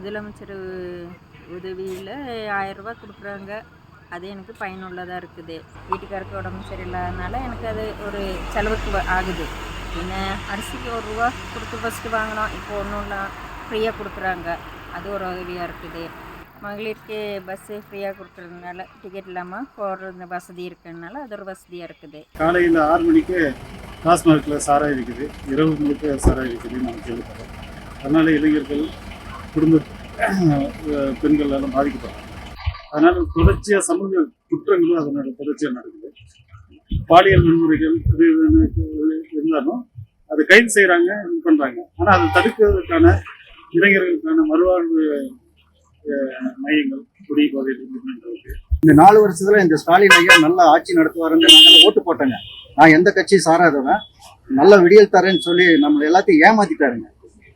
முதலமைச்சர் உதவியில் ரூ. 1000 கொடுக்குறாங்க. அது எனக்கு பயனுள்ளதாக இருக்குது. வீட்டுக்காருக்கு உடம்பு சரியில்லாதனால எனக்கு அது ஒரு செலவுக்கு ஆகுது. பின்ன அரிசிக்கு ரூபா கொடுத்து ஃபஸ்ட்டு வாங்கினோம். இப்போ ஒன்றும் இல்லை, ஃப்ரீயாக கொடுக்குறாங்க. அது ஒரு உதவியாக இருக்குது. மகளிருக்கு பஸ்ஸு ஃப்ரீயாக கொடுக்குறதுனால டிக்கெட் இல்லாமல் போடுற வசதி இருக்கிறதுனால அது ஒரு வசதியாக இருக்குது. காலையில் 6 மணிக்கு டாஸ்மாகில் சாராயம் இருக்குது, இரவு முழுக்க சாராயம் இருக்குதுன்னு நான் கேள்விப்படுறேன். அதனால் இளைஞர்கள், குடும்ப பெண்கள் எல்லாம் பாதிக்கப்படுறாங்க. அதனால் தொடர்ச்சியாக சமூக குற்றங்களும் அதனால தொடர்ச்சியாக நடக்குது. பாலியல் வன்முறைகள் இது இருந்தாலும் அதை கைது செய்கிறாங்க, இது பண்ணுறாங்க. ஆனால் அதை தடுக்கிறதுக்கான இளைஞர்களுக்கான மறுவாழ்வு மையங்கள் குடி போதைக்கு இந்த 4 வருஷத்துல இந்த ஸ்டாலின் ஐயா நல்லா ஆட்சி நடத்துவாருன்னு நாங்கள் ஓட்டு போட்டோங்க. நான் எந்த கட்சி சாராதவன், நல்ல விடியல் தரேன்னு சொல்லி நம்மளை எல்லாத்தையும் ஏமாத்திட்டாருங்க.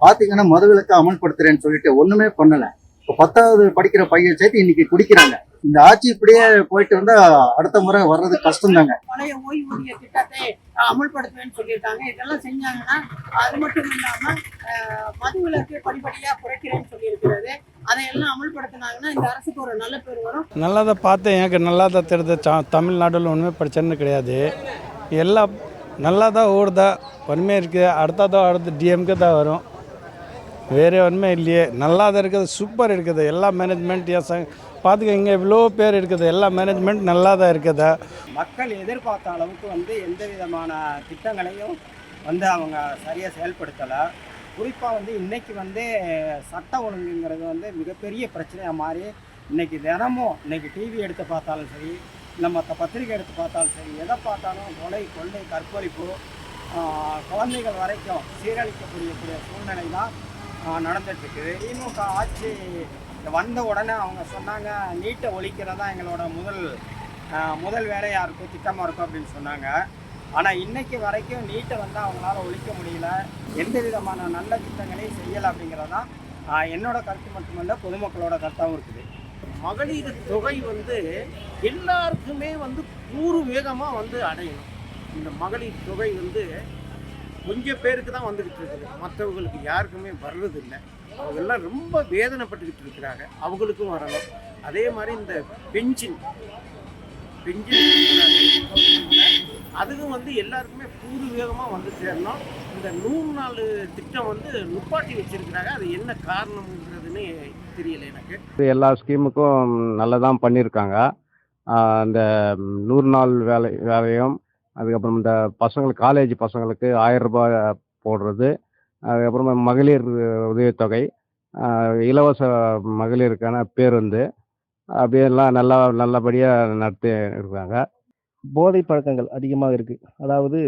பாத்தீங்கன்னா மதுவிலக்கு அமல்படுத்துறேன்னு சொல்லிட்டு ஒண்ணுமே பண்ணல. இப்போ 10வது படிக்கிற பையன் சேர்த்து இன்னைக்கு குடிக்கிறாங்க. இந்த ஆட்சி இப்படியே போயிட்டு இருந்தா அடுத்த முறை வர்றது கஷ்டம் தாங்க. பழைய ஓய்வூதிய திட்டத்தை அமல்படுத்துவேன்னு சொல்லியிருக்காங்க. இதெல்லாம் செஞ்சாங்கன்னா அது மட்டும் இல்லாம மதுவிலக்கு படிப்படியா குறைக்கிறேன்னு சொல்லியிருக்கிறது. அதையெல்லாம் அமல்படுத்தினாங்கன்னா இந்த அரசுக்கு ஒரு நல்ல பேர் வரும். நல்லதை பார்த்தேன், எனக்கு நல்லதாக தெரியுது. தமிழ்நாட்டில் ஒன்றுமே பிரச்சனை கிடையாது, எல்லாம் நல்லா தான் ஓடுதா, ஒன்றுமே இருக்குது. அடுத்து டிஎம்கே தான் வரும், வேறு ஒன்றுமே இல்லையே. நல்லா தான் இருக்குது, சூப்பர் இருக்குது. எல்லா மேனேஜ்மெண்ட் பார்த்துக்க, இங்கே இவ்வளோ பேர் இருக்குது, எல்லா மேனேஜ்மெண்ட் நல்லா தான் இருக்குது. மக்கள் எதிர்பார்த்த அளவுக்கு எந்த விதமான திட்டங்களையும் அவங்க சரியாக செயல்படுத்தலை. குறிப்பாக இன்றைக்கி சட்ட ஒழுங்குங்கிறது மிகப்பெரிய பிரச்சனையாக மாறி இன்றைக்கி தினமும் டிவி எடுத்து பார்த்தாலும் சரி, இல்லை மற்ற பத்திரிகை எடுத்து பார்த்தாலும் சரி, எதை பார்த்தாலும் கொலை, கொள்ளை, கற்பழிப்பு, குழந்தைகள் வரைக்கும் சீரழிக்கக்கூடிய சூழ்நிலை தான் நடந்துகிட்ருக்குது. திமுக ஆட்சி வந்த உடனே அவங்க சொன்னாங்க, நீட்டை ஒழிக்கிறதா எங்களோட முதல் வேலையாக இருக்கும், திட்டமாக இருக்கும் அப்படின்னு சொன்னாங்க. ஆனால் இன்றைக்கி வரைக்கும் நீட்டை அவங்களால ஒழிக்க முடியல, எந்த விதமான நல்ல திட்டங்களையும் செய்யலை அப்படிங்கிறது தான் என்னோட கருத்து மட்டுமல்ல, பொதுமக்களோட கருத்தாகவும் இருக்குது. மகளிர் தொகை எல்லாருக்குமே பூர்வீகமாக அடையணும். இந்த மகளிர் தொகை கொஞ்சம் பேருக்கு தான் வந்துக்கிட்டு இருக்குது, மற்றவங்களுக்கு யாருக்குமே வர்றதில்லை. அவங்கெல்லாம் ரொம்ப வேதனைப்பட்டுக்கிட்டு இருக்கிறாங்க, அவங்களுக்கும் வரணும். அதே மாதிரி இந்த பென்ஷன் அதுவும் எல்லாருக்குமே பூர்வீகமாக சேரணும். இந்த 100 நாள் திட்டம் நுப்பாட்டி வச்சிருக்கிறாங்க. அது என்ன காரணம்ங்கிறதுன்னு தெரியல எனக்கு. எல்லா ஸ்கீமுக்கும் நல்லதான் பண்ணியிருக்காங்க. இந்த 100 நாள் வேலையும், அதுக்கப்புறம் இந்த பசங்களுக்கு, காலேஜ் பசங்களுக்கு 1000 ரூபாய் போடுறது, அதுக்கப்புறமா மகளிர் உதவித்தொகை, இலவச மகளிருக்கான பேருந்து, அப்படியெல்லாம் நல்லபடியாக நடத்தி இருக்காங்க. போதை பழக்கங்கள் அதிகமாக இருக்குது. அதாவது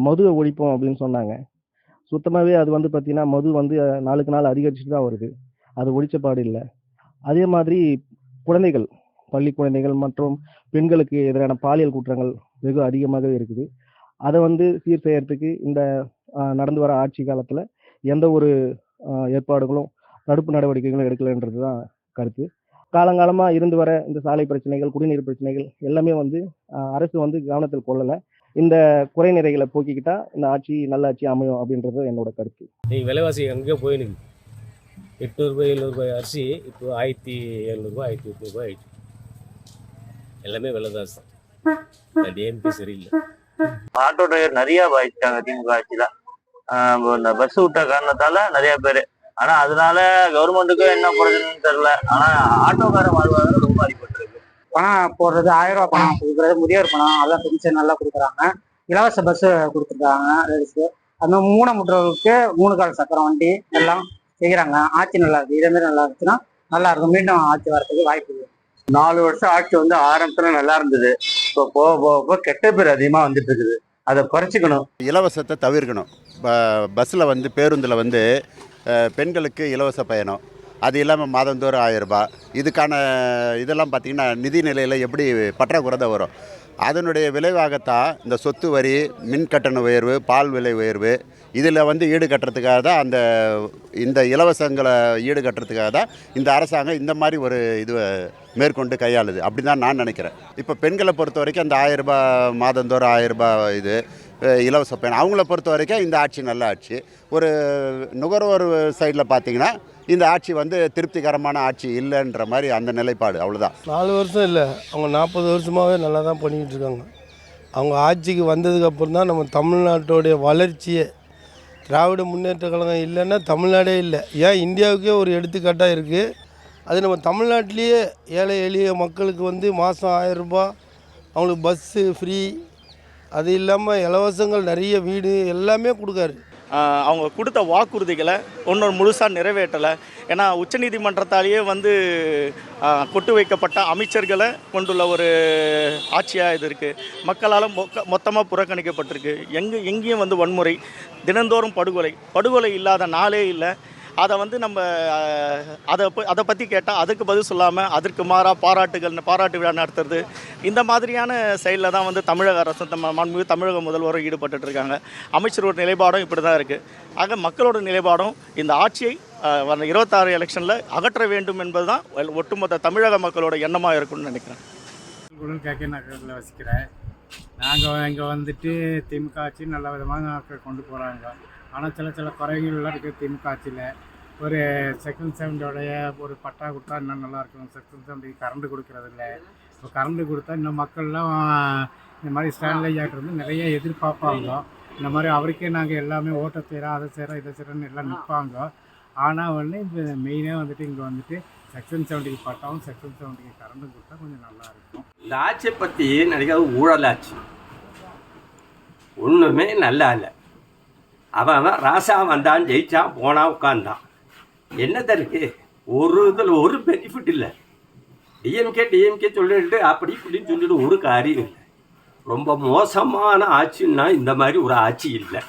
மதுவை ஒழிப்போம் அப்படின்னு சொன்னாங்க. சுத்தமாகவே அது பார்த்திங்கன்னா மது நாளுக்கு நாள் அதிகரிச்சுட்டு தான் வருது, அது ஒழிச்சப்பாடு இல்லை. அதே மாதிரி குழந்தைகள், பள்ளி குழந்தைகள் மற்றும் பெண்களுக்கு எதிரான பாலியல் குற்றங்கள் வெகு அதிகமாகவே இருக்குது. அதை சீர் செய்யறதுக்கு இந்த நடந்து வர ஆட்சி காலத்தில் எந்த ஒரு ஏற்பாடுகளும் தடுப்பு நடவடிக்கைகளும் எடுக்கலைன்றது தான் கருத்து. காலங்காலமாக இருந்து வர இந்த சாலை பிரச்சனைகள், குடிநீர் பிரச்சனைகள் எல்லாமே அரசு கவனத்தில் கொள்ளலை. இந்த குறைநிறைகளை போக்கிக்கிட்டா இந்த ஆட்சி நல்ல ஆட்சி அமையும் அப்படின்றது என்னோட கருத்து. நீங்கள் விலைவாசி அங்கே போயினுக்கு 800 ரூபாய் 700 ரூபாய் அரிசி இப்போ 1700 ரூபாய் 1800 ரூபாய் ஆயிடுச்சு. எல்லாமே விலை தான் சார். டிஎம்கே சரியில்லை. ஆட்டோ டிரைவர் நிறைய பாதிச்சிட்டாங்க திமுக ஆட்சியில. இந்த பஸ் விட்ட காரணத்தால நிறைய பேர். ஆனா அதனால கவர்மெண்ட்டுக்கும் என்ன பிரச்சனைன்னு தெரியல. ஆனா ஆட்டோக்கார வாழ்வாதாரம் ரொம்ப அடிபட்டிருக்கு. பணம் போடுறது 1000 ரூபாய் பணம் கொடுக்குறது, முதியோர் பணம், அதெல்லாம் பென்ஷன் நல்லா கொடுக்குறாங்க. இலவச பஸ் கொடுத்துருக்காங்க லேடிஸ்க்கு. அந்த மூணமுற்றவர்களுக்கு 3 கால் சக்கரம் வண்டி எல்லாம் செய்கிறாங்க. ஆட்சி நல்லா இருக்கு. இதே மாதிரி நல்லா இருந்துச்சுன்னா நல்லா இருக்கும். மீண்டும் ஆட்சி வரதுக்கு வாய்ப்பு இருக்கு. 4 வருஷம் ஆட்சி ஆரம்பத்துல நல்லா இருந்தது. இப்போ போக போக கெட்ட பேர் அதிகமா வந்துட்டு இருக்குது. அதை குறைச்சிக்கணும். இலவசத்தை தவிர்க்கணும். பஸ்ஸில் பேருந்தில் பெண்களுக்கு இலவச பயணம், அது இல்லாமல் மாதந்தோறும் 1000 ரூபாய். இதுக்கான இதெல்லாம் பார்த்திங்கன்னா நிதி நிலையில் எப்படி பற்றாக்குறை தான் வரும். அதனுடைய விளைவாகத்தான் இந்த சொத்து வரி, மின் கட்டண உயர்வு, பால் விலை உயர்வு, இதில் ஈடு கட்டுறதுக்காக தான் இந்த இலவசங்களை ஈடு கட்டுறதுக்காக தான் இந்த அரசாங்கம் இந்த மாதிரி ஒரு இது மேற்கொண்டு கையாளுது. அப்படி தான் நான் நினைக்கிறேன். இப்போ பெண்களை பொறுத்த வரைக்கும் அந்த 1000 ரூபாய் மாதந்தோறும் 1000 ரூபாய் இது இலவச பயணம், அவங்கள பொறுத்த வரைக்கும் இந்த ஆட்சி நல்ல ஆட்சி. ஒரு நுகர்வோர் சைடில் பார்த்திங்கன்னா இந்த ஆட்சி வந்து திருப்திகரமான ஆட்சி இல்லைன்ற மாதிரி அந்த நிலைப்பாடு, அவ்வளோதான். 4 வருஷம் இல்லை, அவங்க 40 வருஷமாகவே நல்லா தான் பண்ணிக்கிட்டு இருக்காங்க. அவங்க ஆட்சிக்கு வந்ததுக்கப்புறம் தான் நம்ம தமிழ்நாட்டோடைய வளர்ச்சியே. திராவிட முன்னேற்ற கழகம் இல்லைன்னா தமிழ்நாடே இல்லை. ஏன் இந்தியாவுக்கே ஒரு எடுத்துக்காட்டாக இருக்குது. அது நம்ம தமிழ்நாட்டிலேயே ஏழை எளிய மக்களுக்கு வந்து மாதம் 1000 ரூபாய், அவங்களுக்கு பஸ்ஸு ஃப்ரீ, அது இல்லாமல் இலவசங்கள் நிறைய வீடு எல்லாமே கொடுக்காரு. அவங்க கொடுத்த வாக்குறுதிகளை ஒன்றும் முழுசாக நிறைவேற்றலை. ஏன்னா உச்சநீதிமன்றத்தாலேயே வந்து கொட்டு வைக்கப்பட்ட அமைச்சர்களை கொண்டுள்ள ஒரு ஆட்சியாக இது இருக்குது. மக்களால் மொத்தமாக புறக்கணிக்கப்பட்டிருக்கு. எங்கேயும் வந்து வன்முறை, தினந்தோறும் படுகொலை இல்லாத நாளே இல்லை. அதை வந்து நம்ம அதை பற்றி கேட்டால் அதுக்கு பதில் சொல்லாமல் அதற்கு மாறாக பாராட்டு விழா நடத்துறது, இந்த மாதிரியான செயலில் தான் வந்து தமிழக அரசும் மாண்புமிகு தமிழக முதல்வரும் ஈடுபட்டுருக்காங்க. அமைச்சரோட நிலைப்பாடும் இப்படி தான் இருக்குது. ஆக மக்களோட நிலைப்பாடும் இந்த ஆட்சியை வர 26 எலெக்ஷனில் அகற்ற வேண்டும் என்பது தான் ஒட்டுமொத்த தமிழக மக்களோட எண்ணமாக இருக்கும்னு நினைக்கிறேன். KK நகரில் வசிக்கிறேன். நாங்கள் இங்கே வந்துட்டு திமுக ஆட்சி நல்ல விதமாக கொண்டு போகிறாங்க. ஆனால் சில குறைகள்லாம் இருக்குது திமுக ஆட்சியில். ஒரு செக்ஷன் 7 ஒரு பட்டா கொடுத்தா இன்னும் நல்லாயிருக்கும். செக்ஷன் 7 கரண்ட் கொடுக்கறதில்ல. இப்போ கரண்ட் கொடுத்தா இன்னும் மக்கள்லாம் இந்த மாதிரி ஸ்டாண்ட்லேஜ் ஆகிட்டு வந்து நிறைய எதிர்பார்ப்பாங்க. இந்த மாதிரி அவருக்கே நாங்கள் எல்லாமே ஓட்டை செய்கிறோம், அதை செய்கிறோம், இதை செய்கிறோன்னு எல்லாம் நிற்பாங்க. ஆனால் வந்து இப்போ மெயினாக வந்துட்டு இங்கே வந்துட்டு செக்ஷன் 70 பட்டாவும் செக்ஷன் 70 கரண்ட்டும் கொடுத்தா கொஞ்சம் நல்லாயிருக்கும். இந்த ஆட்சியை பற்றி நினைக்காத ஊழலாச்சு, ஒன்றுமே நல்லா இல்லை. அவன் ராசா வந்தான், ஜெயிச்சான், போனான், உட்காந்தான். என்னதான் இருக்கு? ஒரு இதில் ஒரு பெனிஃபிட் இல்லை. டிஎம்கே சொல்லிட்டு அப்படி இப்படின்னு சொல்லிட்டு ஒரு காரியம் இல்லை. ரொம்ப மோசமான ஆட்சின்னா இந்த மாதிரி ஒரு ஆட்சி இல்லை.